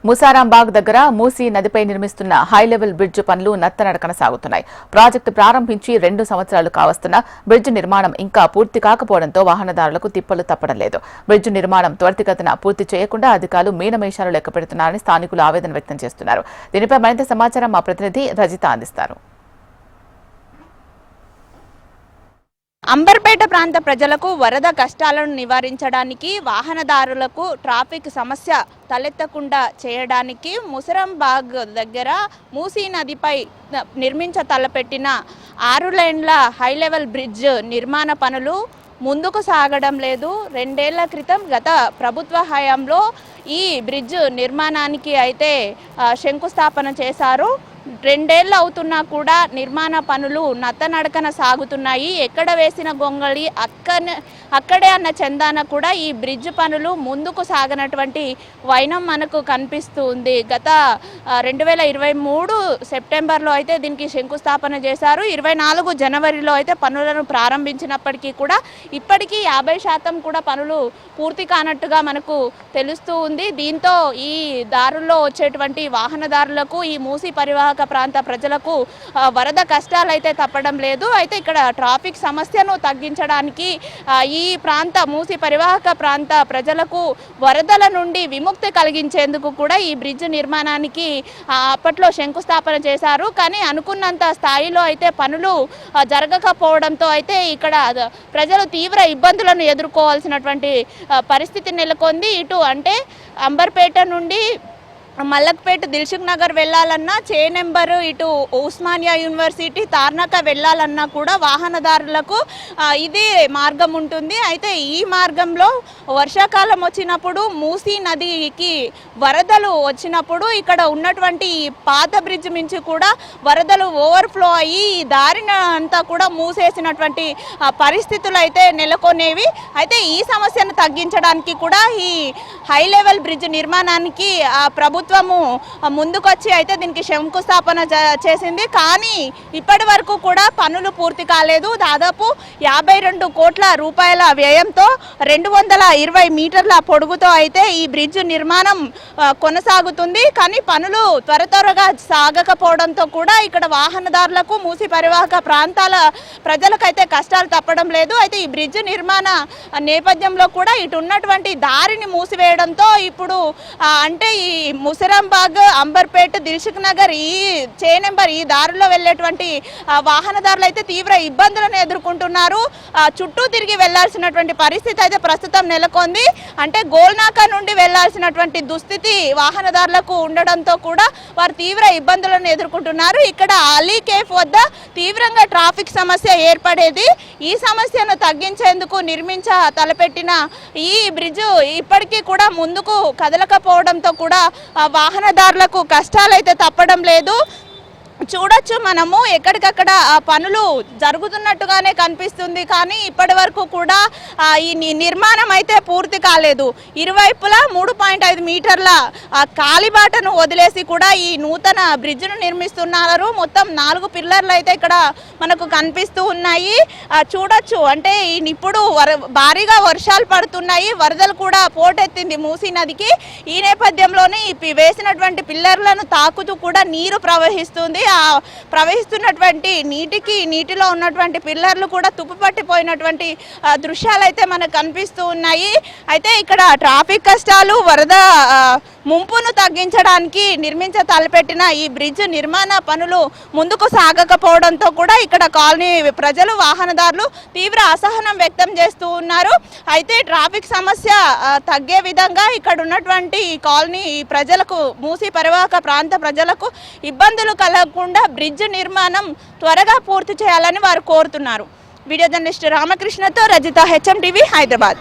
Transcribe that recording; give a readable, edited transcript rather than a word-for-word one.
ముసారాంబాగ్ దగ్గర మూసీ నదిపై నిర్మిస్తున్న హై లెవెల్ బ్రిడ్జ్ పనులు నత్తనడకన సాగుతున్నాయి. ప్రాజెక్టు ప్రారంభించి 2 సంవత్సరాలు కావస్తున్న బ్రిడ్జ్ నిర్మాణం ఇంకా పూర్తి కాకపోవడంతో వాహనదారులకు తిప్పలు తప్పడం లేదు. బ్రిడ్జ్ నిర్మాణం త్వరితగతిన పూర్తి చేయకుండా అధికారులు మీనమేషాలు లెక్కపెడుతున్నారని స్థానికులు ఆవేదన వ్యక్తం చేస్తున్నారు. దీనిపై మరింత సమాచారం మా ప్రతినిధి రజిత అందిస్తారు. అంబర్పేట ప్రాంత ప్రజలకు వరద కష్టాలను నివారించడానికి వాహనదారులకు ట్రాఫిక్ సమస్య తలెత్తకుండా చేయడానికి ముసరాంబాగ్ దగ్గర మూసీ నదిపై తలపెట్టిన 6 లైన్ల హై లెవెల్ బ్రిడ్జ్ నిర్మాణ పనులు ముందుకు సాగడం లేదు. 2 ఏళ్ల క్రితం గత ప్రభుత్వ హయాంలో ఈ బ్రిడ్జ్ నిర్మాణానికి అయితే శంకుస్థాపన చేశారు. 2 ఏళ్ళు అవుతున్నా కూడా నిర్మాణ పనులు నత్తనడకన సాగుతున్నాయి. ఎక్కడ వేసిన గొంగళి అక్కడే అన్న చందాన కూడా ఈ బ్రిడ్జ్ పనులు ముందుకు సాగనటువంటి వైనం మనకు కనిపిస్తుంది. గత 2023 సెప్టెంబర్లో అయితే దీనికి శంకుస్థాపన చేశారు. 24 జనవరిలో అయితే పనులను ప్రారంభించినప్పటికీ కూడా ఇప్పటికీ 50% కూడా పనులు పూర్తి కానట్టుగా మనకు తెలుస్తూ ఉంది. దీంతో ఈ దారుల్లో వచ్చేటువంటి వాహనదారులకు, ఈ మూసీ పరివాహక ప్రాంత ప్రజలకు వరద కష్టాలు అయితే తప్పడం లేదు. అయితే ఇక్కడ ట్రాఫిక్ సమస్యను తగ్గించడానికి ఈ ప్రాంత మూసీ పరివాహక ప్రాంత ప్రజలకు వరదల నుండి విముక్తి కలిగించేందుకు కూడా ఈ బ్రిడ్జ్ నిర్మాణానికి అప్పట్లో శంకుస్థాపన చేశారు. కానీ అనుకున్నంత స్థాయిలో అయితే పనులు జరగకపోవడంతో అయితే ఇక్కడ ప్రజలు తీవ్ర ఇబ్బందులను ఎదుర్కోవాల్సినటువంటి పరిస్థితి నెలకొంది. ఇటు అంటే అంబర్పేట నుండి మల్లక్పేట దిల్సుఖ్ నగర్ వెళ్ళాలన్నా, చే నెంబరు ఇటు ఉస్మానియా యూనివర్సిటీ తార్నాక వెళ్ళాలన్నా కూడా వాహనదారులకు ఇది మార్గం ఉంటుంది. అయితే ఈ మార్గంలో వర్షాకాలం వచ్చినప్పుడు మూసీ నదికి వరదలు వచ్చినప్పుడు ఇక్కడ ఉన్నటువంటి పాత బ్రిడ్జ్ నుంచి కూడా వరదలు ఓవర్ఫ్లో అయ్యి ఈ దారిని అంతా కూడా మూసేసినటువంటి పరిస్థితులు అయితే నెలకొనేవి. అయితే ఈ సమస్యను తగ్గించడానికి కూడా ఈ హై లెవెల్ బ్రిడ్జ్ నిర్మాణానికి ప్రభుత్వము ముందుకొచ్చి అయితే దీనికి శంకుస్థాపన చేసింది. కానీ ఇప్పటి వరకు కూడా పనులు పూర్తి కాలేదు. దాదాపు 52 కోట్ల రూపాయల వ్యయంతో 220 మీటర్ల పొడుగుతో అయితే ఈ బ్రిడ్జ్ నిర్మాణం కొనసాగుతుంది. కానీ పనులు త్వరగా సాగకపోవడంతో కూడా ఇక్కడ వాహనదారులకు, మూసీ పరివాహక ప్రాంతాల ప్రజలకైతే కష్టాలు తప్పడం లేదు. అయితే ఈ బ్రిడ్జ్ నిర్మాణ నేపథ్యంలో కూడా ఇటు ఉన్నటువంటి దారిని మూసివేయడంతో ఇప్పుడు అంటే ఈ ముసరాంబాగ్, అంబర్పేట, దిల్సుఖ్ నగర్, ఈ చే నెంబర్ ఈ దారిలో వెళ్ళేటువంటి వాహనదారులు అయితే తీవ్ర ఇబ్బందులను ఎదుర్కొంటున్నారు. చుట్టూ తిరిగి వెళ్లాల్సినటువంటి పరిస్థితి అయితే ప్రస్తుతం నెలకొంది. అంటే గోల్నాక నుండి వెళ్లాల్సినటువంటి దుస్థితి వాహనదారులకు ఉండడంతో కూడా వారు తీవ్ర ఇబ్బందులను ఎదుర్కొంటున్నారు. ఇక్కడ అలీ కేఫ్ వద్ద తీవ్రంగా ట్రాఫిక్ సమస్య ఏర్పడేది. ఈ సమస్యను తగ్గించేందుకు తలపెట్టిన ఈ బ్రిడ్జ్ ఇప్పటికీ కూడా ముందుకు కదలకపోవడంతో కూడా వాహనదారులకు కష్టాలైతే తప్పడం లేదు. చూడొచ్చు మనము ఎక్కడికక్కడ పనులు జరుగుతున్నట్టుగానే కనిపిస్తుంది. కానీ ఇప్పటి వరకు కూడా ఈ నిర్మాణం అయితే పూర్తి కాలేదు. ఇరువైపులా 3.5 మీటర్ల కాలిబాటను వదిలేసి కూడా ఈ నూతన బ్రిడ్జ్ను నిర్మిస్తున్నారు. మొత్తం 4 పిల్లర్లు అయితే ఇక్కడ మనకు కనిపిస్తూ ఉన్నాయి. చూడొచ్చు అంటే ఇప్పుడు భారీగా వర్షాలు పడుతున్నాయి. వరదలు కూడా పోటెత్తింది మూసీ నదికి. ఈ నేపథ్యంలోనే వేసినటువంటి పిల్లర్లను తాకుతూ కూడా నీరు ప్రవహిస్తుంది. ప్రవహిస్తున్నటువంటి నీటిలో ఉన్నటువంటి పిల్లర్లు కూడా తుప్పుపట్టిపోయినటువంటి దృశ్యాలు అయితే మనకు కనిపిస్తూ ఉన్నాయి. అయితే ఇక్కడ ట్రాఫిక్ కష్టాలు, వరద ముంపును తగ్గించడానికి తలపెట్టిన ఈ బ్రిడ్జ్ నిర్మాణ పనులు ముందుకు సాగకపోవడంతో కూడా ఇక్కడ కాలనీ ప్రజలు, వాహనదారులు తీవ్ర అసహనం వ్యక్తం చేస్తూ ఉన్నారు. అయితే ట్రాఫిక్ సమస్య తగ్గే విధంగా ఇక్కడ ఉన్నటువంటి కాలనీ ప్రజలకు, మూసీ పరివాహక ప్రాంత ప్రజలకు ఇబ్బందులు కలగకుండా బ్రిడ్జ్ నిర్మాణం త్వరగా పూర్తి చేయాలని వారు కోరుతున్నారు. వీడియో జర్నలిస్ట్ రామకృష్ణతో రజిత, HM టీవీ, హైదరాబాద్.